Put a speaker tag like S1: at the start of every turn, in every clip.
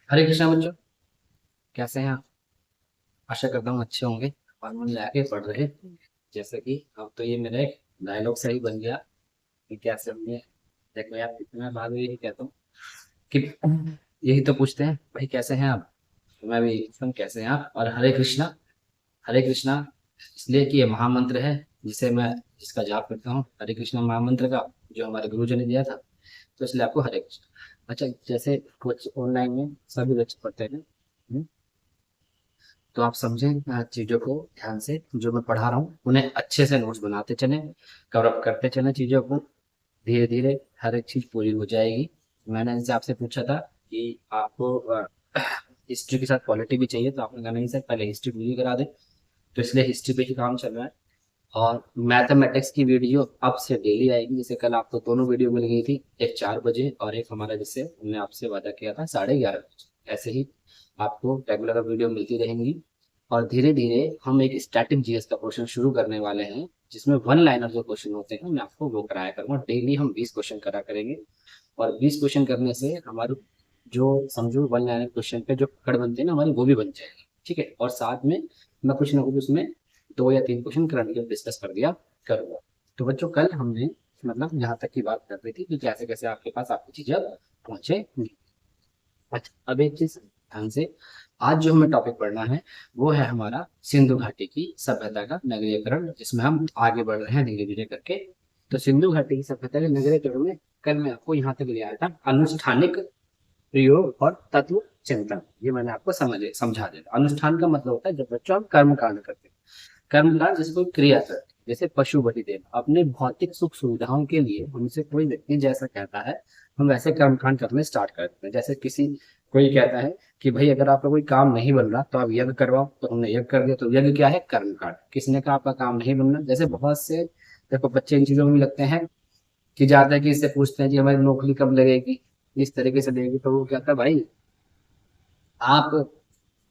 S1: हरे कृष्णा बच्चों, कैसे हैं आप? आशा करता हूँ अच्छे होंगे और मन लगा के पढ़ रहे। जैसे कि अब तो ये मेरा एक डायलॉग सही बन गया कि कैसे होंगे। देखो यार, मैं बाद में यही कहता हूँ कि यही तो पूछते हैं भाई कैसे हैं आप। तो मैं भी यही पूछता हूँ कैसे हैं आप। और हरे कृष्णा, हरे कृष्णा इसलिए कि ये महामंत्र है जिसे मैं जिसका जाप करता हूँ, हरे कृष्णा महामंत्र का, जो हमारे गुरु जी ने दिया था। तो इसलिए आपको हरे कृष्णा। अच्छा, जैसे कुछ ऑनलाइन में सभी बच्चे पढ़ते हैं, तो आप समझें चीज़ों को ध्यान से। जो मैं पढ़ा रहा हूँ उन्हें अच्छे से नोट्स बनाते चलें, कवर अप करते चलें चीज़ों को। धीरे धीरे हर एक चीज़ पूरी हो जाएगी। मैंने जैसे आपसे पूछा था कि आपको हिस्ट्री के साथ पॉलिटी भी चाहिए, तो आपने कहा नहीं सर पहले हिस्ट्री पूरी करा दें। तो इसलिए हिस्ट्री पे ही काम चल रहा है। और मैथमेटिक्स की वीडियो अब से डेली आएगी। जैसे कल आपको दोनों वीडियो मिल गई थी, एक 4 बजे और एक हमारा जिससे हमने आपसे वादा किया था 11:30 बजे। ऐसे ही आपको रेगुलर वीडियो मिलती रहेंगी। और धीरे धीरे हम एक स्टैटिक जीएस का क्वेश्चन शुरू करने वाले हैं, जिसमें वन लाइनर जो क्वेश्चन होते हैं मैं आपको वो कराया करूँगा। डेली हम 20 क्वेश्चन करा करेंगे। और 20 क्वेश्चन करने से हमारी जो समझो वन लाइनर क्वेश्चन पे जो पकड़ बनती है ना हमारी, वो भी बन जाएगी। ठीक है, और साथ में मैं कुछ ना कुछ उसमें 2 या 3 क्वेश्चन करंट के डिस्कस कर दिया करूँगा। तो बच्चों, कल हमने मतलब यहाँ तक की बात कर रही थी कि कैसे कैसे आपके पास आपकी चीजें अब पहुंचेंगी। अच्छा, अब एक चीज ध्यान से, आज जो हमें टॉपिक पढ़ना है वो है हमारा सिंधु घाटी की सभ्यता का नगरीकरण, जिसमें हम आगे बढ़ रहे हैं धीरे धीरे करके। तो सिंधु घाटी की सभ्यता के नगरीकरण में कल मैं आपको यहाँ तक ले आया था अनुष्ठानिक प्रयोग और तत्व चिंतन। ये मैंने आपको समझा दिया। अनुष्ठान का मतलब होता है जब बच्चों हम कर्म कांड करते हैं। कर्मकांड जैसे कोई क्रिया करते हैं, जैसे पशु बलि देना, अपने भौतिक सुख सुविधाओं के लिए हमसे कोई व्यक्ति जैसा कहता है हम वैसे कर्मकांड करने स्टार्ट करते हैं। जैसे किसी कोई कहता है कि भाई अगर आपका कोई काम नहीं बन रहा तो आप यज्ञ करवाओ, तो हमने यज्ञ कर दिया। तो यज्ञ क्या है? कर्मकांड। किसी ने कहा आपका काम नहीं बन रहा, जैसे बहुत से देखो बच्चे इन चीजों में लगते हैं कि जाते हैं कि इससे पूछते हैं कि हमारी नौकरी कब लगेगी, इस तरीके से लगेगी। तो वो कहता है भाई आप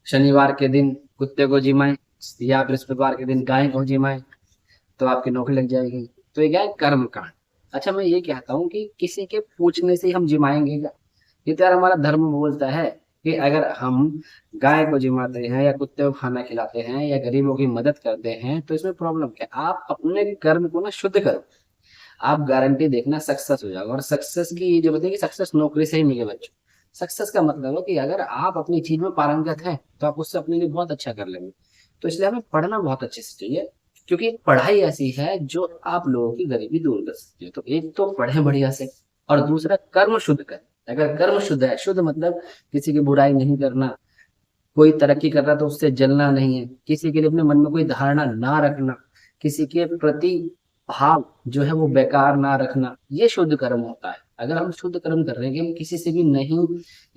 S1: शनिवार के दिन कुत्ते को जिमाएं या बृहस्पतिवार के दिन गाय को जिमाएं तो आपकी नौकरी लग जाएगी। तो ये क्या है? कर्म कांड। अच्छा, मैं ये कहता हूँ कि किसी के पूछने से ही हम जिमाएंगे क्या? ये तो यार हमारा धर्म बोलता है कि अगर हम गाय को जिमाते हैं या कुत्ते को खाना खिलाते हैं या गरीबों की मदद करते हैं तो इसमें प्रॉब्लम क्या है? आप अपने कर्म को ना शुद्ध करो, आप गारंटी देखना सक्सेस हो जाएगा। और सक्सेस की ये जो बताइए कि सक्सेस नौकरी से ही मिले बच्चों। सक्सेस का मतलब है कि अगर आप अपनी चीज में पारंगत हैं तो आप उससे अपने लिए बहुत अच्छा कर लेंगे। तो इसलिए हमें पढ़ना बहुत अच्छे से चाहिए, क्योंकि पढ़ाई ऐसी है जो आप लोगों की गरीबी दूर कर सकती है। तो एक तो पढ़े बढ़िया से, और दूसरा कर्म शुद्ध करें। अगर कर्म शुद्ध है, शुद्ध मतलब किसी की बुराई नहीं करना, कोई तरक्की कर रहा तो उससे जलना नहीं है, किसी के लिए अपने मन में कोई धारणा ना रखना, किसी के प्रति भाव जो है वो बेकार ना रखना, ये शुद्ध कर्म होता है। अगर हम शुद्ध कर्म कर रहे हैं कि हम किसी से भी नहीं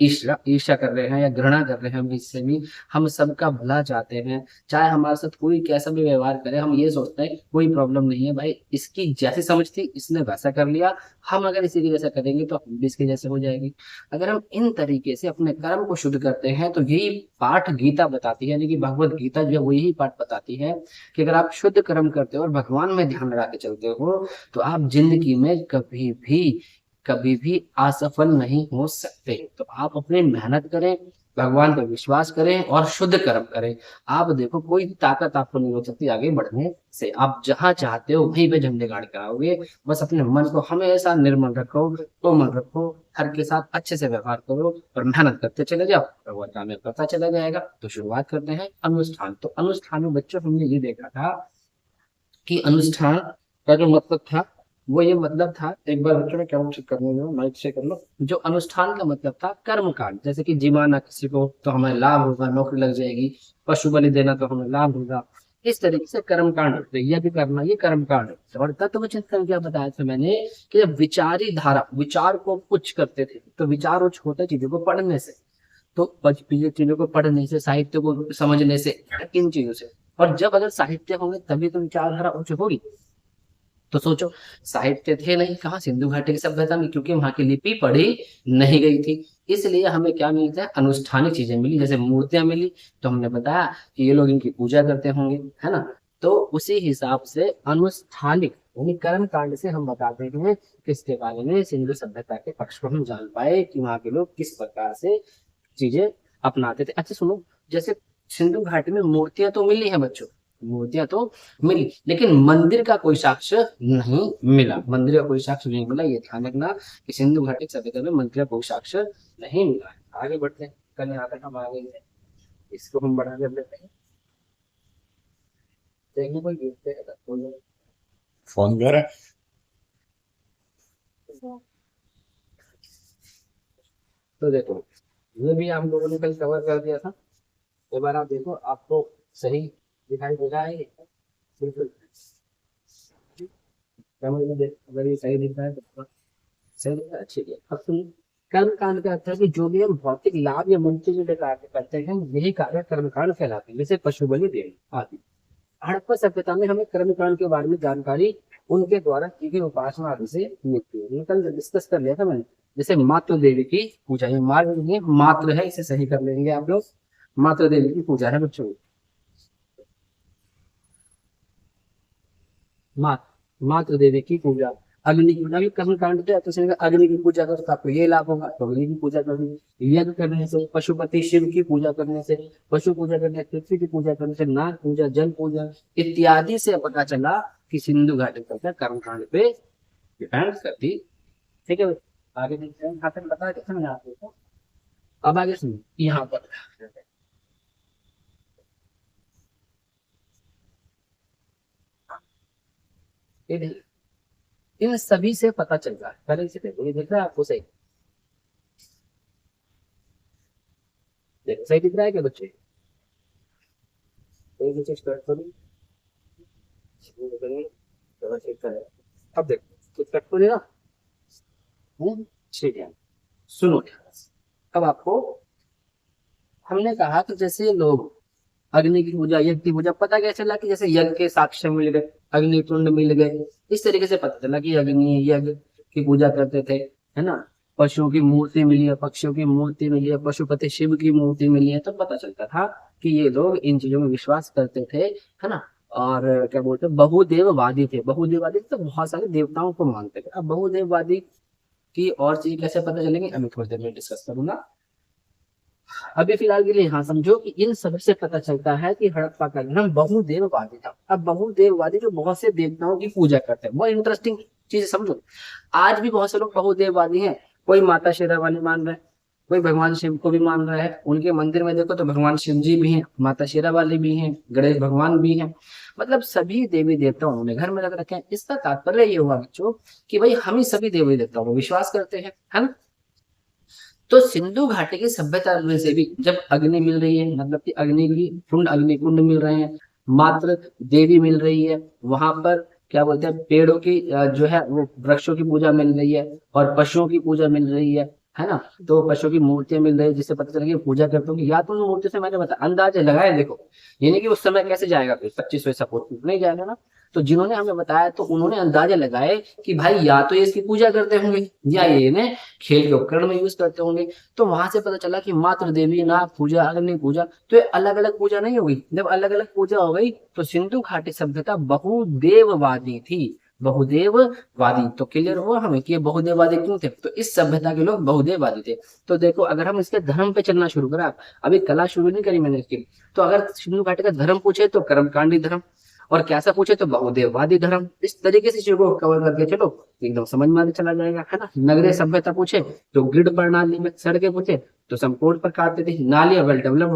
S1: ईर्ष्या ईर्ष्या कर रहे हैं या घृणा कर रहे हैं, हम इससे भी हम सबका भला चाहते हैं। चाहे हमारे साथ कोई कैसा भी व्यवहार करे, हम ये सोचते हैं कोई प्रॉब्लम नहीं है भाई, इसकी जैसी समझ थी इसने वैसा कर लिया, हम अगर इसी के जैसा करेंगे तो हम भी इसके जैसे हो जाएंगे। अगर हम इन तरीके से अपने कर्म को शुद्ध करते हैं तो यही पाठ गीता बताती है, यानी कि भगवत गीता जो है वो यही पाठ बताती है कि अगर आप शुद्ध कर्म करते हो और भगवान में ध्यान लगा के चलते हो तो आप जिंदगी में कभी भी असफल नहीं हो सकते। तो आप अपनी मेहनत करें, भगवान पर विश्वास करें और शुद्ध कर्म करें। आप देखो कोई ताकत आपको नहीं रोक सकती आगे बढ़ने से। आप जहां चाहते हो वहीं पे झंडे गाड़ कर आओगे। बस अपने मन को हमेशा निर्मल रखो, कोमल रखो, हर के साथ अच्छे से व्यवहार करो और मेहनत करते चले जाओ, भगवान कामयाब करता चला जाएगा। तो शुरुआत करते हैं अनुष्ठान। तो अनुष्ठान में बच्चों हमने ये देखा था कि अनुष्ठान का जो मतलब था वो ये मतलब था, एक बार बच्चों में क्या चेक करने दो, माइक से कर लो। जो अनुष्ठान का मतलब था कर्म कांड, जैसे कि जिमाना किसी को तो हमें लाभ होगा, नौकरी लग जाएगी, पशु बलि देना तो हमें लाभ होगा। इस तरीके से कर्म कांड होते हैं, यज्ञ करना ये कर्म कांड है। और तत्व चिंतन क्या बताया था मैंने कि जब विचारी धारा विचार को उच्च करते थे, तो विचार उच्च होता है चीजों को पढ़ने से। तो चीजों को पढ़ने से, साहित्य को समझने से, इन चीजों से। और जब अगर साहित्य होंगे तभी तो विचारधारा उच्च होगी। तो सोचो, साहित्य थे नहीं कहाँ सिंधु घाटी की सभ्यता में, क्योंकि वहां की लिपि पढ़ी नहीं गई थी। इसलिए हमें क्या मिलता है? अनुष्ठानिक चीजें मिली, जैसे मूर्तियां मिली। तो हमने बताया कि ये लोग इनकी पूजा करते होंगे, है ना। तो उसी हिसाब से अनुष्ठानिक यानी कर्म कांड से हम बताते हैं किसके बारे में, सिंधु सभ्यता के पक्ष को हम जान पाए कि वहां के लोग किस प्रकार से चीजें अपनाते थे। अच्छा सुनो, जैसे सिंधु घाटी में मूर्तियां तो मिली है बच्चों, मूर्तियां तो मिली, लेकिन मंदिर का कोई साक्ष्य नहीं मिला, मंदिर का कोई साक्ष्य नहीं मिला, ये ध्यान रखना कि सिंधु घाटी सभ्यता में मंदिर का कोई साक्ष्य नहीं मिला है। आगे बढ़ते हैं, कल यहाँ तक हम आ गए हैं, इसको हम बढ़ा कर लेते हैं। देखने कोई देखते हैं
S2: फोन कर।
S1: तो देखो, ये भी हम लोगों ने कल कवर कर दिया था, एक बार आप देखो, आपको सही दिखाई दे रहा है ये? बिल्कुल समझ में देख, अगर ये सही दिख रहा है तो सही दिख रहा है, अच्छी है। अब सुनिए, कर्म कांड का अर्थ है कि जो भी हम भौतिक लाभ या मनुष्य जो कार्य करते हैं, यही कार्य कर्म कांड कहलाते हैं, जैसे पशु बलि देना आदि। हड़प्पा सभ्यता में हमें कर्म कांड के बारे में जानकारी उनके द्वारा की गई उपासना आदि से मिलती है। ये कल डिस्कस कर लिया था मैंने, जैसे मातृ देवी की पूजा, ये मातृ है, इसे सही कर लेंगे आप लोग, मातृ देवी की पूजा है बच्चों। मातृ देवी की पूजा, अग्नि की पूजा भी कर्म कांड पे तो इसमें अग्नि की पूजा करो तो आपको ये लाभ होगा, तो अग्नि की पूजा करनी, यज्ञ करने से, पशुपति शिव की पूजा करने से, पशु पूजा करने से, पृथ्वी की पूजा करने से, नाग पूजा, जल पूजा इत्यादि से पता चला कि सिंधु घाटी का कर्म कांड पे डिपेंड करती। ठीक है, आगे देखते हैं, यहाँ तक बता के समझ आते हैं। अब आगे सुनिए, यहाँ पर ये देखिए, इन सभी से पता चलता है, पहले इसे देखो, ये दिख रहा है आपको सही? देखो सही दिख रहा है क्या बच्चे? कोई भी चीज कट करो, अब देखो कुछ कट तो नहीं ना? ठीक है, सुनो ध्यान से। अब आपको हमने कहा कि जैसे ये लोग अग्नि की पूजा, यज्ञ की पूजा, पता कैसे चला कि जैसे यज्ञ के साक्ष्य मिल गए, अग्नि कुंड मिल गए, इस तरीके से पता चला कि अग्नि यज्ञ की पूजा करते थे, है ना? पशुओं की मूर्ति मिली है, पक्षियों की मूर्ति मिली है, पशुपति शिव की मूर्ति मिली है, तो पता चलता था कि ये लोग इन चीजों में विश्वास करते थे, है ना? और क्या बोलते हैं, बहुदेववादी थे। बहुदेववादी तो बहुत सारे देवताओं को मानते थे। अब बहुदेववादी की और चीज कैसे पता चलेंगे, अभी थोड़ी देर में डिस्कस करूंगा। अभी फिलहाल के लिए हाँ समझो कि इन सब से पता चलता है कि हड़प्पा का धर्म बहुदेववादी था। अब बहुदेववादी जो बहुत से देवताओं की पूजा करते हैं, वो इंटरेस्टिंग चीज समझो। आज भी बहुत से लोग बहुदेववादी हैं, कोई माता शेरावाली मान रहा है, कोई भगवान शिव को भी मान रहा है। उनके मंदिर में देखो तो भगवान शिव जी भी हैं, माता शेरावाली भी हैं, गणेश भगवान भी हैं, मतलब सभी देवी देवता उन्होंने घर में रख रखे हैं। इसका तात्पर्य ये हुआ बच्चों कि भाई हम ही सभी देवी देवताओं को विश्वास करते हैं, है ना? तो सिंधु घाटी की सभ्यता में से भी जब अग्नि मिल रही है, मतलब कि अग्नि कुंड मिल रहे हैं, मात्र देवी मिल रही है, वहां पर क्या बोलते हैं, पेड़ों की जो है वो वृक्षों की पूजा मिल रही है, और पशुओं की पूजा मिल रही है ना? तो पशुओं की मूर्तियां मिल रही है, जिससे पता चला कि पूजा करते होंगे। या तो उन मूर्ति से मैंने बता अंदाजे लगाए, देखो ये नहीं कि उस समय कैसे जाएगा, फिर 2500 फुट नहीं जाएगा ना। तो जिन्होंने हमें बताया तो उन्होंने अंदाजा लगाए कि भाई या तो ये इसकी पूजा करते होंगे, या ये इन्हें खेल के उपकरण में यूज करते होंगे। तो वहां से पता चला कि मात्र देवी, नाग पूजा, अग्नि पूजा, तो ये अलग अलग पूजा नहीं होगी। जब अलग अलग पूजा हो गई तो सिंधु घाटी सभ्यता बहुदेववादी थी। बहुदेववादी, तो क्लियर हुआ हमें कि ये बहुदेववादी क्यों थे, तो इस सभ्यता के लोग बहुदेववादी थे। तो देखो अगर हम इसके धर्म पे चलना शुरू करा, अभी कला शुरू नहीं करी मैंने इसकी, तो अगर सिंधु घाटी का धर्म पूछे तो कर्मकांडी धर्म, और कैसा पूछे तो बहुदेववादी धर्म। इस तरीके से चीजों को कवर करके चलो, एकदम समझ में आगे चला जाएगा, है ना? नगरीय सभ्यता पूछे तो ग्रिड प्रणाली में, सड़कें पूछे तो संपूर्ण प्रकार की थी, नालियां वेल डेवलप्ड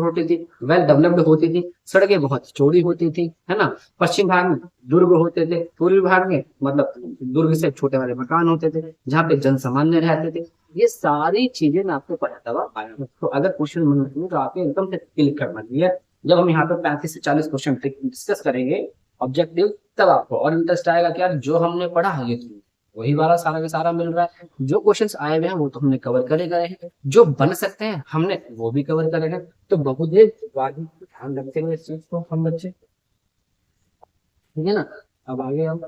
S1: होती थी, सड़कें बहुत चौड़ी होती थी, है ना? पश्चिम भाग में दुर्ग होते थे, पूर्वी भाग में मतलब दुर्ग से छोटे वाले मकान होते थे जहाँ पे जन सामान्य रहते थे। ये सारी चीजें मैं आपको पढ़ाता हुआ आया हूँ, तो अगर क्वेश्चन में तो आपको एकदम से क्लिक करना चाहिए। जब हम यहाँ पे 35 से 40 क्वेश्चन डिस्कस करेंगे ऑब्जेक्टिव, तब आपको और इंटरेस्ट आएगा कि यार जो हमने पढ़ा है ये तो वही वाला सारा का सारा मिल रहा है। जो क्वेश्चंस आए हुए हैं वो तो हमने कवर करे गए हैं, जो बन सकते हैं हमने वो भी कवर करे हैं। तो बहुदेववादी को ध्यान रखते हुए इस चीज को हम बच्चे, ठीक है ना? अब आगे हम,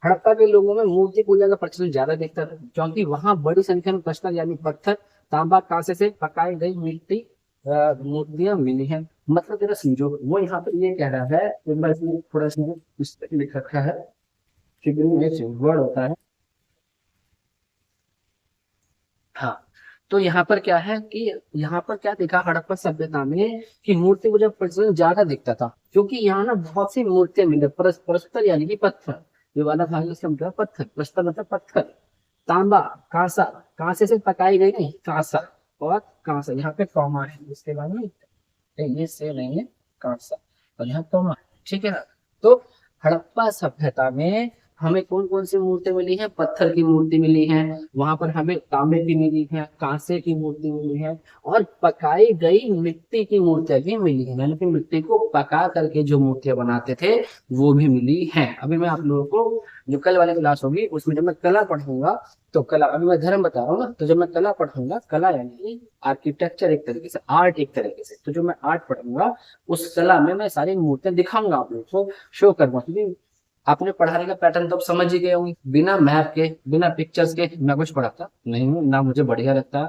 S1: हड़प्पा के लोगों में मूर्ति पूजा का प्रचलन ज्यादा दिखता था, क्योंकि वहां बड़ी संख्या में प्रश्न यानी पत्थर, तांबा, कांसे से पकाई गई मिट्टी मूर्तियां मिली हैं। मतलब तेरा समझो, वो यहाँ पर ये कह रहा है, एक बार इसमें थोड़ा सा इस पे लिख रखा है, वर्ड होता है। हाँ, तो यहाँ पर क्या है कि यहाँ पर क्या दिखा हड़प्पा सभ्यता में कि मूर्ति को जब प्रचलन ज्यादा दिखता था, क्योंकि यहाँ ना बहुत सी मूर्तियां मिले, प्रस्तर यानी कि पत्थर, ये वाला भाग इसका मतलब पत्थर, प्रस्तर मतलब पत्थर, तांबा, कांसा, कांसे से पकाई गई नहीं कांसा, और कांसा यहाँ पे कॉमा है, इसके बाद में ये से नहीं है कांसा, और यहाँ कॉमा है, ठीक है ना। तो हड़प्पा सभ्यता में हमें कौन कौन सी मूर्ति मिली है, पत्थर की मूर्ति मिली है, वहां पर हमें तांबे की मिली है, कांसे की मूर्ति मिली है, और पकाई गई मिट्टी की मूर्तियां भी मिली है, यानी कि मिट्टी को पका करके जो मूर्तियां बनाते थे वो भी मिली है। अभी मैं आप लोगों को जो कल वाली क्लास होगी उसमें जब मैं कला पढ़ूंगा, तो कला, अभी मैं धर्म बता रहा हूँ ना, तो जब मैं कला पढ़ूंगा, कला यानी कि आर्किटेक्चर एक तरीके से, आर्ट एक तरीके से, तो जो मैं आर्ट पढ़ूंगा उस कला में मैं सारी मूर्तियां दिखाऊंगा आप लोगों को, शो करूंगा, क्योंकि आपने पढ़ाने का पैटर्न तो अब समझ ही गए होंगे, बिना मैप के बिना पिक्चर्स के मैं कुछ पढ़ाता नहीं हूँ ना, मुझे बढ़िया लगता।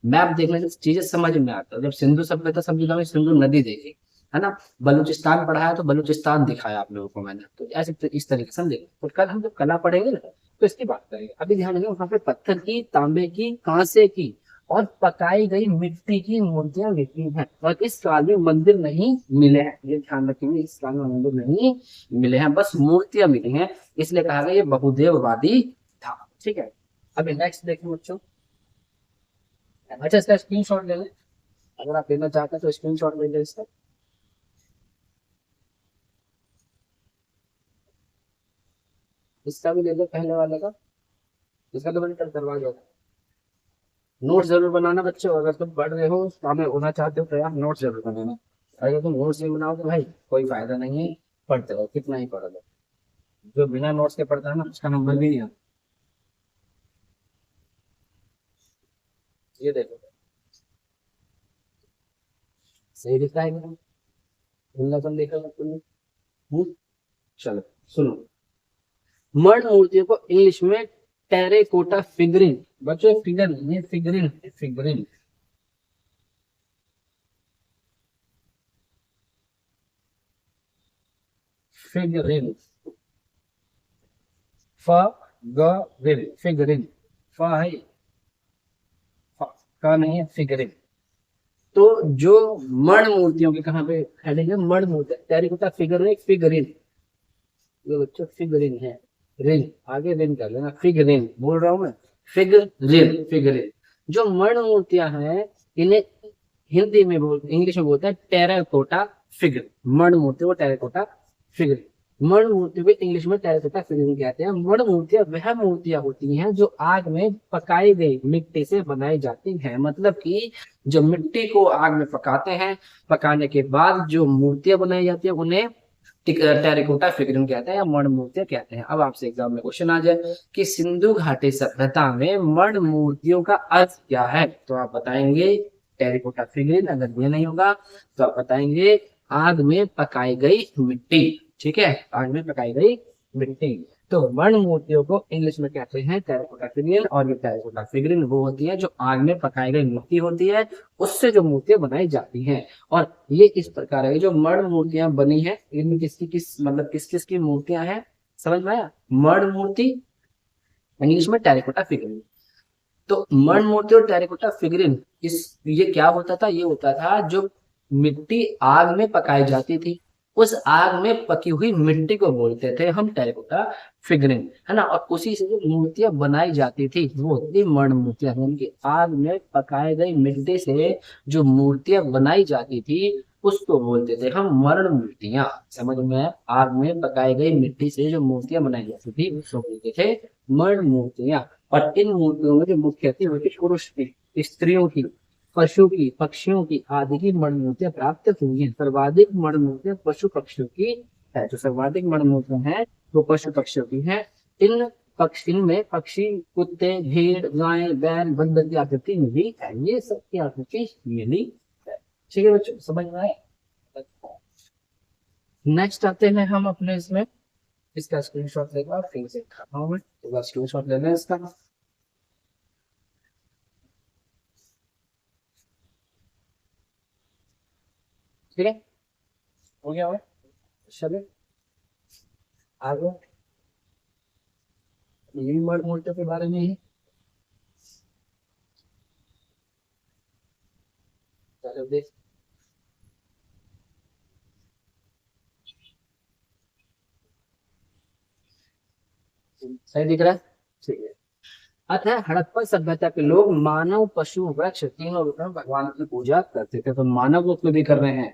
S1: मैप देखने से चीजें समझ में आता है। जब सिंधु सभ्यता समझा में सिंधु नदी देखी है ना, बलूचिस्तान पढ़ाया तो बलूचिस्तान दिखाया आप लोगों को मैंने, तो ऐसे इस तरीके से हम देखेंगे। तो कल हम जब कला पढ़ेंगे ना तो इसकी बात करेंगे। अभी ध्यान रखिए वहां पे पत्थर की, तांबे की, कांसे की और पकाई गई मिट्टी की मूर्तियां मिली हैं, और इस काल में मंदिर नहीं मिले हैं, ये ध्यान रखेंगे, इस काल में मंदिर नहीं मिले हैं, बस मूर्तियां मिली हैं, इसलिए कहा गया ये बहुदेववादी था। ठीक है, अभी नेक्स्ट देखें बच्चों। अच्छा, इसका स्क्रीन शॉट ले लें, अगर आप लेना चाहते हैं तो स्क्रीन शॉट ले लें इसका। इसका भी ले लो, पहले वाले का, इसका तो मैंने कल करवा दिया था। नोट जरूर बनाना बच्चों, अगर तुम पढ़ रहे हो सामने होना चाहते हो तो यार नोट जरूर बनाना। अगर तुम नोट्स नहीं बनाओगे भाई कोई फायदा नहीं है, पढ़ते रहो कितना ही पढ़ लो, जो बिना नोट्स के पढ़ता है ना उसका नंबर भी नहीं आता। ये देखो, सही दिख रहा है क्या? तुमने तुम देखा तुमने? हम्म? चलो सुनो, मर्ण मूर्तियों को इंग्लिश में टेरेकोटा फिगरिन, बच्चों फिगर नहीं है, फिगरिन, फिगरिन, फिगरिन, फ ग रिन, फिगरिन, फ है, फ का नहीं है, फिगरिन। तो जो मर्ण मूर्तियों के कहाँ पे हेडिंग है, मर्ण मूर्ति, टेरिकोटा फिगर है, फिगरिन, ये बच्चों फिगरिन है, रिन, आगे रिन कर लेना, फिगरिन बोल रहा हूँ मैं, फिगरिन, फिगरिन। जो मर्ण मूर्तियां हैं इन्हें हिंदी में बोल, इंग्लिश में बोलते हैं टेराकोटा फिगर, मर्ण मूर्ति को टेराकोटा फिगर, मर्ण मूर्ति को इंग्लिश में टेराकोटा फिगर कहते हैं। मर्ण मूर्तियां वह मूर्तियां होती हैं जो आग में पकाई गई मिट्टी से बनाई जाती हैं, मतलब कि जो मिट्टी को आग में पकाते हैं, पकाने के बाद जो मूर्तियां बनाई जाती है उन्हें टेरिकोटा फिगरिन कहते हैं या मर्ण मूर्तियां कहते हैं। अब आपसे एग्जाम में क्वेश्चन आ जाए कि सिंधु घाटी सभ्यता में मर्ण मूर्तियों का अर्थ क्या है, तो आप बताएंगे टेरिकोटा फिगरिन, अगर ये नहीं होगा तो आप बताएंगे आग में पकाई गई मिट्टी। ठीक है, आग में पकाई गई मिट्टी। तो मर्ण मूर्तियों को इंग्लिश में कहते हैं टेरिकोटा फिगरिन, और ये टेरिकोटा फिगरिन वो होती है जो आग में पकाई गई मिट्टी होती है, उससे जो मूर्तियां बनाई जाती हैं। और ये इस प्रकार है, जो मर्ण मूर्तियां बनी है इनमें किसकी किस मतलब किस किस की मूर्तियां हैं, समझ में आया? मर्ण मूर्ति इंग्लिश में टेरिकोटा फिगरिन। तो मर्ण मूर्ति और टेरिकोटा फिगरिन, इस ये क्या होता था, ये होता था जो मिट्टी आग में पकाई जाती थी, उस आग में पकी हुई मिट्टी को बोलते थे हम टेरिकोटा फिगरिन, है ना। और उसी से जो मूर्तियां बनाई जाती थी वो होती मर्ण मूर्तियां, उनकी आग में पकाई गई मिट्टी से जो मूर्तियां बनाई जाती थी उसको बोलते थे हम मर्ण मूर्तियां। समझ में आया? आग में पकाई गई मिट्टी से जो मूर्तियां बनाई जाती थी उसको बोलते थे मर्ण मूर्तियां। और इन मूर्तियों में जो मुख्य थी वो थी पुरुष की, स्त्रियों की, पशु की, पक्षियों की आदि की मर्ण मूर्तियां प्राप्त हुई हैं। सर्वाधिक मर्ण मूर्तियां पशु पक्षियों की है, जो सर्वाधिक मर्ण मूर्तियां हैं वो पशु पक्षियों की हैं। इन इनमें पक्षी, कुत्ते, भेड़, गाय, बैल, बंदर की आकृति मिली है, ये सब की आकृति मिली है। ठीक है बच्चों, समझ में आए? नेक्स्ट आते हैं हम अपने इसमें, इसका स्क्रीनशॉट लेगा फिर से दिखाता हूँ मैं, तो स्क्रीनशॉट ले लें इसका। ठीक है, हो गया हुआ, चलिए आगे। ये भी मर्ड मूर्तियों के बारे में ही, चलो देख, सही दिख रहा है। ठीक है। अतः हड़प्पा सभ्यता के लोग मानव पशु वृक्ष तीनों रूप में भगवान की पूजा करते थे। तो मानव रूप में भी कर रहे हैं,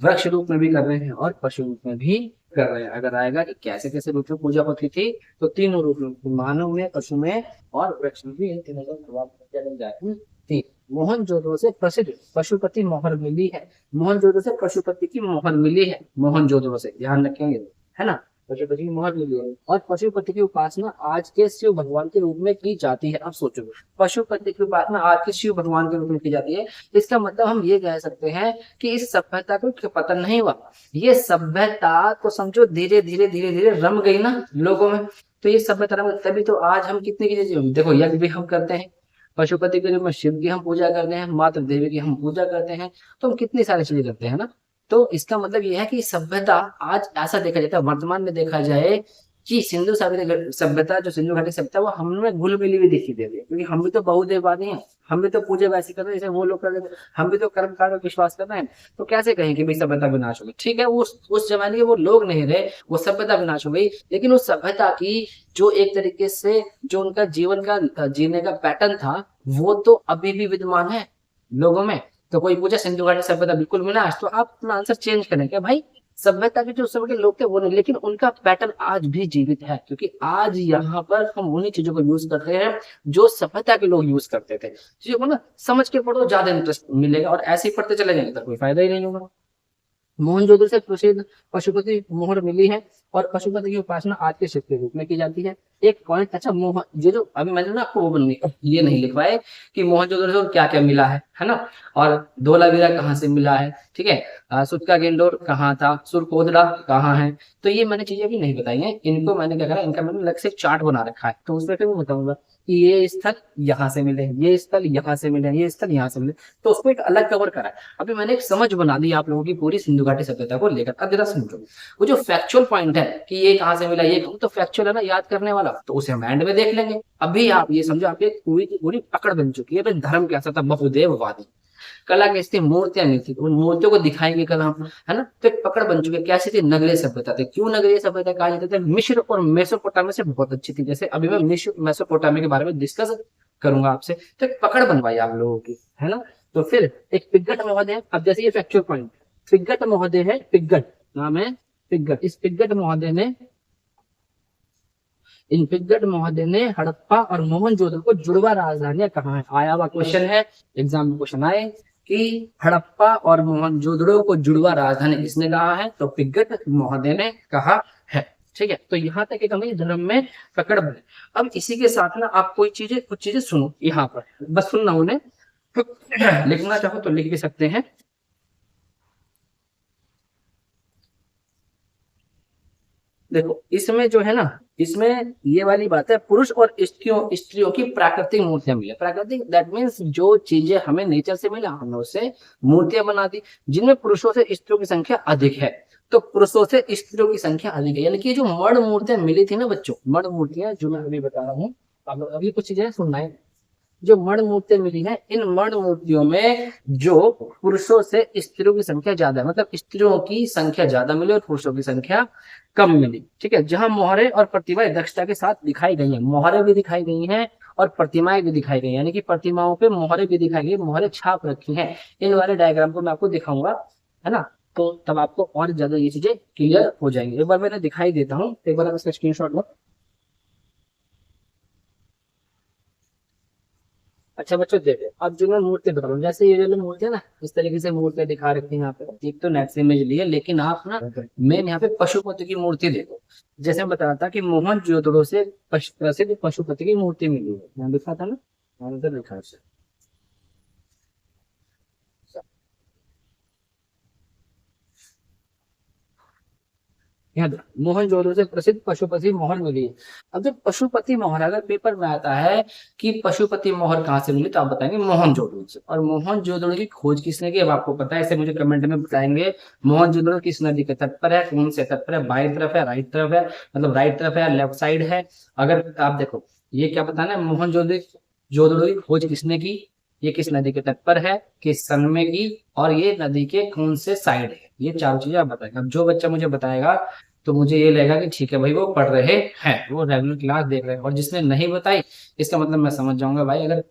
S1: वृक्ष रूप में भी कर रहे हैं और पशु रूप में भी कर रहे हैं। अगर आएगा कि कैसे कैसे रूप में पूजा होती थी, तो तीनों रूप में, मानव में, पशु में और वृक्ष में भी, इन तीनों का भगवान की पूजा की जाती थी। मोहनजोदड़ो से प्रसिद्ध पशुपति मोहर मिली है। मोहनजोदड़ो से पशुपति की मोहर मिली है, मोहनजोदड़ो से, ध्यान रखेंगे, है ना। पशुपति की मोहर मिली है और पशुपति की उपासना आज के शिव भगवान के रूप में की जाती है। अब सोचो, पशुपति की उपासना आज के शिव भगवान के रूप में की जाती है। इसका मतलब हम ये कह सकते हैं कि इस सभ्यता को पतन नहीं हुआ, ये सभ्यता तो समझो धीरे धीरे धीरे धीरे रम गई ना लोगों में। तो ये सभ्यता रम गई, तभी तो आज हम कितनी की चीजें, देखो यज्ञ भी हम करते हैं, पशुपति के रूप में शिव की हम पूजा करते हैं, माता देवी की हम पूजा करते हैं, तो हम कितनी सारी चीजें करते हैं ना। तो इसका मतलब यह है कि सभ्यता आज ऐसा देखा जाता है, वर्तमान में देखा जाए कि सिंधु सभ्यता, जो सिंधु घाटी सभ्यता, वो हमें घुल मिली हुई दिखी देती है, क्योंकि हम भी तो बहुदेववादी हैं, हम भी तो पूजा वैसे कर रहे हैं जैसे वो लोग कर रहे हैं, हम भी तो कर्म कांड में विश्वास कर रहे हैं। तो कैसे कहें कि भाई सभ्यता विनाश हो गई। ठीक है, उस जमाने के वो लोग नहीं रहे, वो सभ्यता विनाश हो गई, लेकिन उस सभ्यता की जो एक तरीके से जो उनका जीवन का जीने का पैटर्न था, वो तो अभी भी विद्यमान है लोगों में। तो कोई पूछे सिंधु घाटी सभ्यता बिल्कुल विनाश, तो आप अपना आंसर चेंज करें क्या भाई, सभ्यता के जो उस समय के लोग थे वो नहीं, लेकिन उनका पैटर्न आज भी जीवित है, क्योंकि आज यहाँ पर हम उन्हीं चीजों को यूज करते हैं जो सभ्यता के लोग यूज करते थे। चीजों को ना समझ के पढ़ो, ज्यादा इंटरेस्ट मिलेगा, और ऐसे ही पढ़ते चले जाएंगे तो कोई फायदा ही नहीं होगा। मोहनजोदड़ो से प्रसिद्ध पशुपति मोहर मिली है और पशुपति की उपासना आज के शिव के रूप में की जाती है। एक पॉइंट, अच्छा मोहन, ये जो अभी मैंने ना आपको वो ये नहीं लिखवाए कि मोहनजोदड़ो से क्या क्या मिला है ना, और धोलावीरा कहाँ से मिला है, ठीक है, सुटका गेंडोर कहाँ था, सुरकोदड़ा कहाँ है, तो ये मैंने चीजें अभी नहीं बताई हैं। इनको मैंने क्या करा, इनका मैंने अलग से चार्ट बना रखा है, तो उसमें मैं बताऊंगा कि ये स्थल यहाँ से मिले, ये स्थल यहाँ से मिले, ये स्थल यहाँ से मिले, तो उसको एक अलग कवर करा है। अभी मैंने एक समझ बना दी आप लोगों की पूरी सिंधु घाटी सभ्यता को लेकर। अब जरा समझो, वो जो फैक्चुअल पॉइंट है कि ये कहाँ से मिला, ये तो फैक्चुअल है ना, याद करने वाला, तो उसे हम एंड में देख लेंगे। अभी आप ये समझो, आपकी पूरी की पूरी पकड़ बन चुकी है। धर्म कैसा था, बहुदेववादी, कला कैसी थी, मूर्तियां नहीं थी, उन मूर्तियों को दिखाएंगे कल हम, है ना। तो एक पकड़ बन चुकी है। कैसी थी, नगरीय सभ्यता थी। क्यों नगरीय सभ्यता कहा जाता था, मिस्र और मेसोपोटामिया से बहुत अच्छी थी। जैसे अभी मैं मिस्र मेसोपोटामिया के बारे में डिस्कस करूंगा आपसे, तो एक पकड़ बनवाई आप लोगों की, है ना। तो फिर एक पिग्गट महोदय, अब जैसे ये फैक्चुअल पॉइंट, पिग्गट महोदय है, पिग्गट नाम है पिग्गट, इस पिग्गट महोदय ने, इन पिग्गट महोदय ने हड़प्पा और मोहनजोदड़ो को जुड़वा राजधानियां कहाँ है। आया हुआ क्वेश्चन है, एग्जाम में क्वेश्चन आए कि हड़प्पा और मोहनजोदड़ो को जुड़वा राजधानी किसने कहा है, तो पिग्गट महोदय ने कहा है। ठीक है, तो यहाँ तक एक हमें धर्म में पकड़ बने। अब इसी के साथ ना आप कुछ चीजें सुनो, यहाँ पर बस सुनना, उन्हें लिखना चाहो तो लिख भी सकते हैं। देखो इसमें जो है ना, इसमें ये वाली बात है, पुरुष और स्त्रियों की प्राकृतिक मूर्तियां मिले। प्राकृतिक दैट मीन्स जो चीजें हमें नेचर से मिला, हमने उससे मूर्तियां बना दी, जिनमें पुरुषों से स्त्रियों की संख्या अधिक है। तो पुरुषों से स्त्रियों की संख्या अधिक है, यानी कि जो मर्ण मूर्तियां मिली थी ना बच्चों, मर्ण मूर्तियां जो मैं अभी बता रहा हूँ, अब अभी कुछ चीजें सुनना है। जो मर्ण मूर्तियां मिली है, इन मर्ण मूर्तियों में जो पुरुषों से स्त्रियों की संख्या ज्यादा है, मतलब स्त्रियों की संख्या ज्यादा मिली और पुरुषों की संख्या कम मिली। ठीक है, जहां मोहरे और प्रतिमाएं दक्षता के साथ दिखाई गई हैं, मोहरे भी दिखाई गई हैं और प्रतिमाएं भी दिखाई गई, यानी कि प्रतिमाओं पे मोहरे भी दिखाई गई, मोहरे छाप रखी हैं। इन वाले डायग्राम को मैं आपको दिखाऊंगा, है ना, तो तब आपको और ज्यादा ये चीजें क्लियर हो जाएंगी। एक बार मैंने दिखाई देता हूँ, एक बार आप इसका स्क्रीनशॉट लो। अच्छा बच्चों देखो, अब जो मैं मूर्ति बता रहा हूँ, जैसे ये जो मूर्ति है ना, इस तरीके से मूर्तियां दिखा रखी है यहाँ पे, एक तो नेट से इमेज ली है, लेकिन आप ना मेन यहाँ पे पशुपति की मूर्ति देखो। जैसे मैं बता रहा था कि मोहनजोदड़ो से प्रसिद्ध पशुपति की मूर्ति मिली है, यहाँ लिखा था ना, यहाँ उधर लिखा है। मोहनजोदड़ो से प्रसिद्ध पशुपति मोहर मिली है। अब जब पशुपति मोहर अगर पेपर में आता है कि पशुपति मोहर कहाँ से मिली, तो आप बताएंगे मोहनजोदड़ो से। और मोहनजोदड़ो की खोज किसने की, अब आपको पता है, इसे मुझे कमेंट में बताएंगे। मोहनजोदड़ो किस नदी के तट पर है, कौन से तट पर है, बाई तरफ है, राइट तरफ है, मतलब राइट तरफ है, लेफ्ट साइड है। अगर आप देखो, ये क्या बताना है, मोहनजोदड़ो की खोज किसने की, ये किस नदी के तट पर है, किस सन में की, और ये नदी के कौन से साइड है। ये चारों चीजें आप बताएगा। अब जो बच्चा मुझे बताएगा तो मुझे ये लगेगा कि ठीक है भाई वो पढ़ रहे हैं, वो रेगुलर क्लास देख रहे हैं। और जिसने नहीं बताई इसका मतलब मैं समझ जाऊंगा भाई, अगर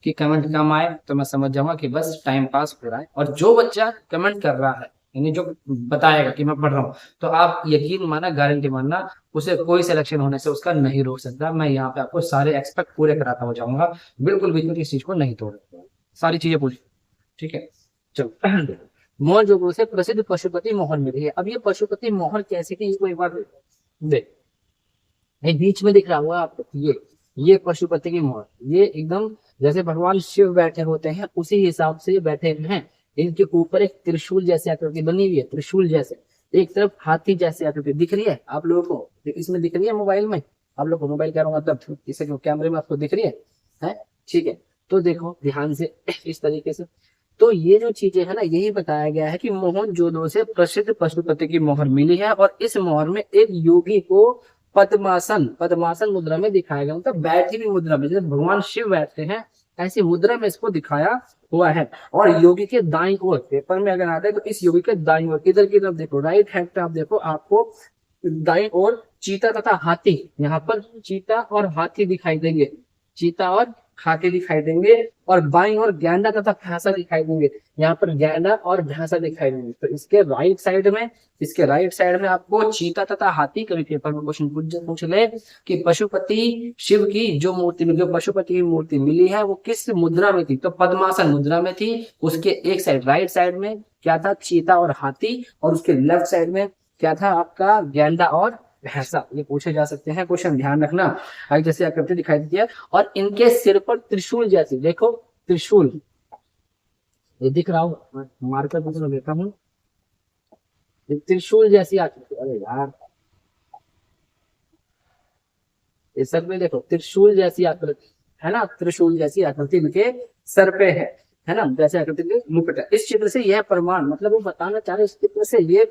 S1: कि कमेंट कम आए तो मैं समझ जाऊंगा कि बस टाइम पास हो रहा है। और जो बच्चा कमेंट कर रहा है यानी जो बताएगा कि मैं पढ़ रहा हूँ, तो आप यकीन माना, गारंटी मानना, उसे कोई सिलेक्शन होने से उसका नहीं रोक सकता। मैं यहाँ पे आपको सारे एक्सपेक्ट पूरे कराता हुआ जाऊंगा, बिल्कुल बीच में किसी चीज को नहीं तोड़ूंगा, सारी चीजें पूरी। ठीक है, चलो। मोहनजोदड़ो से प्रसिद्ध पशुपति मोहन मिली है। अब ये पशुपति मोहन कैसे थी, इसको एक बार देख, ये बीच में दिख रहा होगा आपको, ये पशुपति की मोहर, ये एकदम जैसे भगवान शिव बैठे होते हैं उसी हिसाब से ये बैठे हुए हैं। इनके ऊपर एक त्रिशूल जैसे आकृति बनी हुई है, त्रिशूल जैसे, एक तरफ हाथी जैसे आकृति दिख रही है आप लोगों को, इसमें दिख रही है मोबाइल में, आप लोग को मोबाइल कह रहा हूँ मतलब इसे कैमरे में आपको दिख रही है? ठीक है, तो देखो ध्यान से इस तरीके से। तो ये जो चीजें है ना, यही बताया गया है कि मोहनजोदड़ो से प्रसिद्ध पशुपति की मोहर मिली है, और इस मोहर में एक योगी को पद्मासन मुद्रा में दिखाया गया, मतलब बैठी हुई मुद्रा में, जैसे भगवान शिव बैठते हैं ऐसी मुद्रा में इसको दिखाया हुआ है। और योगी के दाईं ओर, पेपर में अगर आता है तो इस योगी के दाईं ओर इधर की तरफ देखो, राइट हैंड पे आप देखो, आपको दाईं ओर चीता तथा हाथी, यहाँ पर चीता और हाथी दिखाई देंगे, चीता और हाथी दिखाई देंगे, और बाईं ओर गैंडा तथा भैंसा दिखाई देंगे, यहाँ पर गैंडा और भैंसा दिखाई देंगे। तो इसके राइट साइड में आपको चीता तथा हाथी, कभी पेपर में क्वेश्चन पूछ ले कि पशुपति शिव की जो मूर्ति, जो पशुपति की मूर्ति मिली है वो किस मुद्रा में थी, तो पद्मासन मुद्रा में थी। उसके एक साइड, राइट साइड में क्या था, चीता और हाथी, और उसके लेफ्ट साइड में क्या था आपका, गैंडा और भैंसा। ये पूछे जा सकते हैं क्वेश्चन, ध्यान रखना। आगे जैसे आकृति दिखाई देती है, और इनके सिर पर त्रिशूल जैसी, देखो त्रिशूल, ये दिख रहा हो, मार्कर दूसरा देता हूँ, त्रिशूल जैसी आकृति, अरे यार ये सर में देखो त्रिशूल जैसी आकृति है ना, त्रिशूल जैसी आकृति इनके सर पे है ना, जैसे आकृति के मुकुट है। इस चित्र से यह प्रमाण, मतलब वो बताना चाह रहे, इस चित्र से ये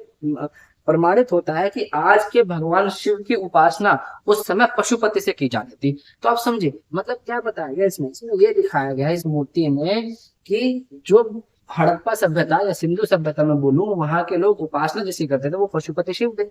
S1: प्रमाणित होता है कि आज के भगवान शिव की उपासना उस समय पशुपति से की जाती थी। तो आप समझे मतलब क्या बताया गया इसमें ये दिखाया गया है इस मूर्ति में कि जो हड़प्पा सभ्यता या सिंधु सभ्यता में बोलूं, वहां के लोग उपासना जिसकी करते थे वो पशुपति शिव थे।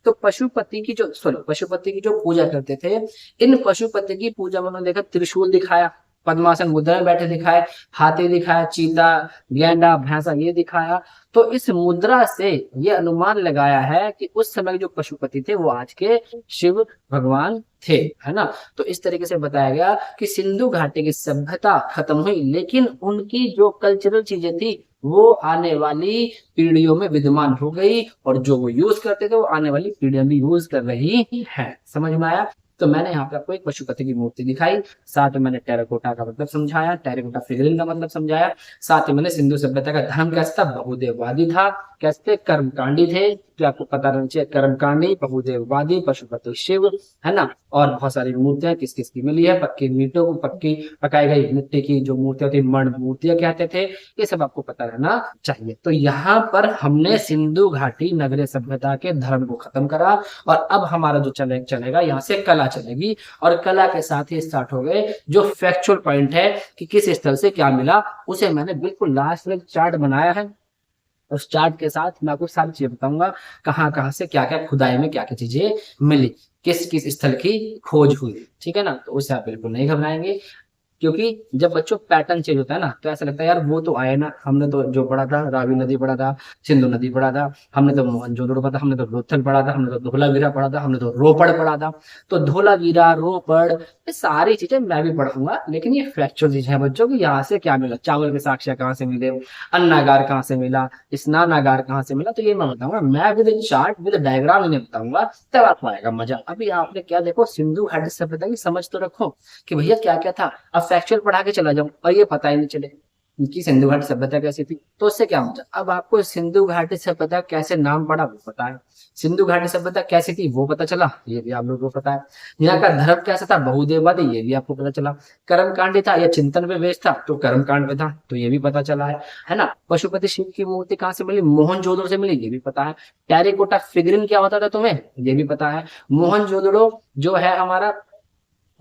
S1: तो पशुपति की जो पूजा करते थे, इन पशुपति की पूजा में उन्होंने देखा त्रिशूल दिखाया, पद्मासन मुद्रा में बैठे दिखाए, हाथी दिखाया, चीता, गैंडा, भैंसा ये दिखाया। तो इस मुद्रा से ये अनुमान लगाया है कि उस समय जो पशुपति थे वो आज के शिव भगवान थे, है ना। तो इस तरीके से बताया गया कि सिंधु घाटी की सभ्यता खत्म हुई, लेकिन उनकी जो कल्चरल चीजें थी वो आने वाली पीढ़ियों में विद्यमान हो गई, और जो वो यूज करते थे वो आने वाली पीढ़ियां भी यूज कर रही है। समझ में आया? तो मैंने यहाँ पे आपको एक पशुपति की मूर्ति दिखाई, साथ में मैंने टेराकोटा का मतलब समझाया, टेराकोटा फिगरिंग का मतलब समझाया, साथ ही मैंने सिंधु सभ्यता का धर्म कैसा था, बहुदेववादी था, कैसे कर्मकांडी थे, जो आपको पता रहना चाहिए, कर्मकांडी, बहुदेववादी, पशुपति शिव, है ना। और बहुत सारी मूर्तियां किस किस की मिली है, पक्की ईंटों को, पक्की पकाई गई मिट्टी की जो मूर्तियां थी, मण मूर्तियां कहते थे, ये सब आपको पता रहना चाहिए। तो यहाँ पर हमने सिंधु घाटी नगरीय सभ्यता के धर्म को खत्म करा, और अब हमारा जो चलेगा यहाँ से कला चलेगी, और कला के साथ ही स्टार्ट हो गए जो फैक्चुअल पॉइंट है कि किस स्थल से क्या मिला, उसे मैंने बिल्कुल लास्ट में चार्ट बनाया है। उस चार्ट के साथ मैं आपको सारी चीजें बताऊंगा, कहाँ से क्या क्या खुदाई में क्या क्या चीजें मिली, किस किस स्थल की खोज हुई, ठीक है ना। तो उससे आप बिल्कुल नहीं घबराएंगे, क्योंकि जब बच्चों पैटर्न चेंज होता है ना, तो ऐसा लगता है यार वो तो आए ना, हमने तो जो पढ़ा था रावी नदी पढ़ा था, सिंधु नदी पढ़ा था, हमने तो मोहनजोदड़ो पढ़ा था, हमने तो लोथल पढ़ा था, हमने तो धोलावीरा पढ़ा था, हमने तो रोपड़ पढ़ा था। तो धोलावीरा, रोपड़, ये सारी चीजें मैं भी पढ़ूंगा, लेकिन ये फैक्चुअल चीज है बच्चों की, यहाँ से क्या मिला, चावल के साक्ष्य कहाँ से मिले, अन्नागार कहाँ से मिला, स्नानागार कहाँ से मिला, तो ये मैं बताऊंगा। मैं विद चार्ट विद डायग्राम इन्हें बताऊंगा, तब आपको आएगा मजा। अभी आपने क्या देखो, सिंधु घाटी सभ्यता की समझ तो रखो कि भैया क्या क्या था। अब फैक्चुअल पढ़ा के चला जाऊं और ये पता ही नहीं चले कि सिंधु घाटी सभ्यता कैसी थी, तो उससे क्या होता। अब आपको सिंधु घाटी सभ्यता कैसे नाम पड़ा वो पता है, सिंधु घाटी सभ्यता कैसी थी वो पता चला, ये भी आप लोगों को पता है। यहाँ का धर्म कैसा था, बहुदेववादी, ये भी आपको पता चला। कर्मकांडी था या चिंतन पे बेस्ड था, तो कर्मकांड पे था, तो ये भी पता चला है ना। पशुपति शिव की मूर्ति कहाँ से मिली, मोहनजोदड़ो से मिली, ये भी पता है। टेराकोटा फिगरिंग क्या होता था तुम्हें, ये भी पता है। मोहनजोदड़ो जो है हमारा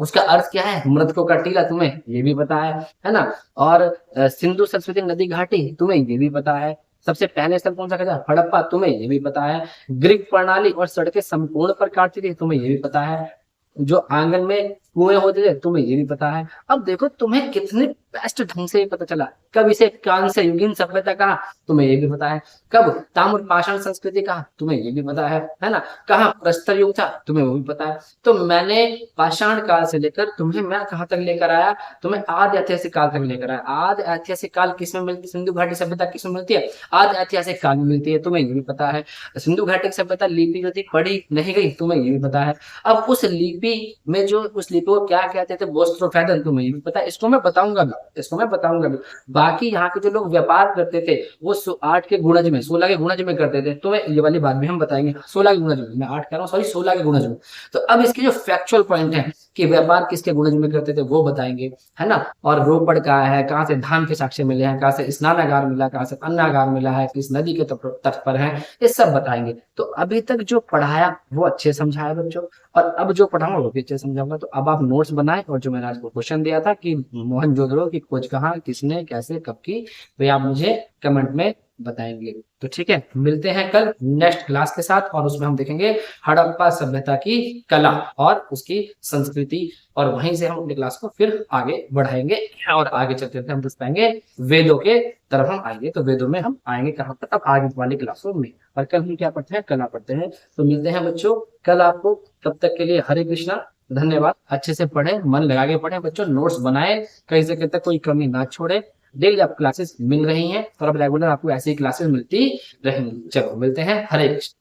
S1: उसका अर्थ क्या है, मृतकों का टीला, तुम्हें ये भी पता है ना। और सिंधु सरस्वती नदी घाटी, तुम्हें ये भी पता है। सबसे पहले स्थल कौन सा था, हड़प्पा, तुम्हें ये भी पता है। ग्रीक प्रणाली और सड़कें संपूर्ण प्रकार थी, तुम्हें ये भी पता है। जो आंगन में कुएं होते थे, तुम्हें ये भी पता है। अब देखो तुम्हें कितने बेस्ट ढंग से पता चला। कब इसे कांस्य युगीन सभ्यता कहा, तुम्हें ये भी पता है। कब ताम्र पाषाण संस्कृति कहा, तुम्हें ये भी पता है ना। कहाँ प्रस्तर युग था, तुम्हें वो भी पता है। तो मैंने पाषाण काल से लेकर तुम्हें मैं कहाँ तक लेकर आया, तुम्हें आदि ऐतिहासिक काल तक लेकर आया। आदि ऐतिहासिक काल किसमें मिलती है, सिंधु घाटी सभ्यता किसमें मिलती है, आदि ऐतिहासिक काल में मिलती है, तुम्हें ये भी पता है। सिंधु घाटी की सभ्यता लिपि जो थी पढ़ी नहीं गई, तुम्हें ये भी पता है। अब उस लिपि में जो उस लिपि को क्या कहते थे, बोस्ट्रोफेडन, तुम्हें ये भी पता है। इसको मैं बताऊंगा भी। बाकी यहाँ के जो लोग व्यापार करते थे वो 8 के गुणज में 16 के गुणज में करते थे, तो ये वाली बात भी हम बताएंगे। 16 के गुणज में, मैं 8 कह रहा हूँ, सॉरी 16 के गुणज में। तो अब इसके जो फैक्चुअल पॉइंट है कि व्यापार किसके गुणज में करते थे वो बताएंगे, है ना। और रोपड़ कहाँ है, कहाँ से धान के साक्ष्य मिले हैं, कहाँ से स्नानागार मिला, कहाँ से अन्नागार मिला है, किस नदी के तट पर है, ये सब बताएंगे। तो अभी तक जो पढ़ाया वो अच्छे समझाया बच्चों, और अब जो पढ़ाऊंगा वो भी अच्छे समझाऊंगा। तो अब आप नोट्स बनाएं, और जो मैंने आपको क्वेश्चन दिया था कि मोहनजोदड़ो की खोज कहाँ, किसने, कैसे, कब की, तो आप मुझे कमेंट में बताएंगे। तो ठीक है, मिलते हैं कल नेक्स्ट क्लास के साथ, और उसमें हम देखेंगे हड़प्पा सभ्यता की कला और उसकी संस्कृति, और वहीं से हम अपनी क्लास को फिर आगे बढ़ाएंगे, और आगे चलते चलते हम देख पाएंगे वेदों के तरफ हम आएंगे। तो वेदों में हम आएंगे कहाँ पर, अब आगे वाली क्लासों में। और कल हम क्या पढ़ते हैं, कला पढ़ते हैं। तो मिलते हैं बच्चों कल आपको, तब तक के लिए हरे कृष्णा, धन्यवाद। अच्छे से पढ़े, मन लगा के पढ़े बच्चों, नोट्स बनाए, कहीं से कहीं तक कोई कमी ना छोड़े। डेली आप क्लासेस मिल रही हैं, और अब रेगुलर आपको ऐसी क्लासेस मिलती रहेंगी। चलो मिलते हैं, हरे कृष्ण।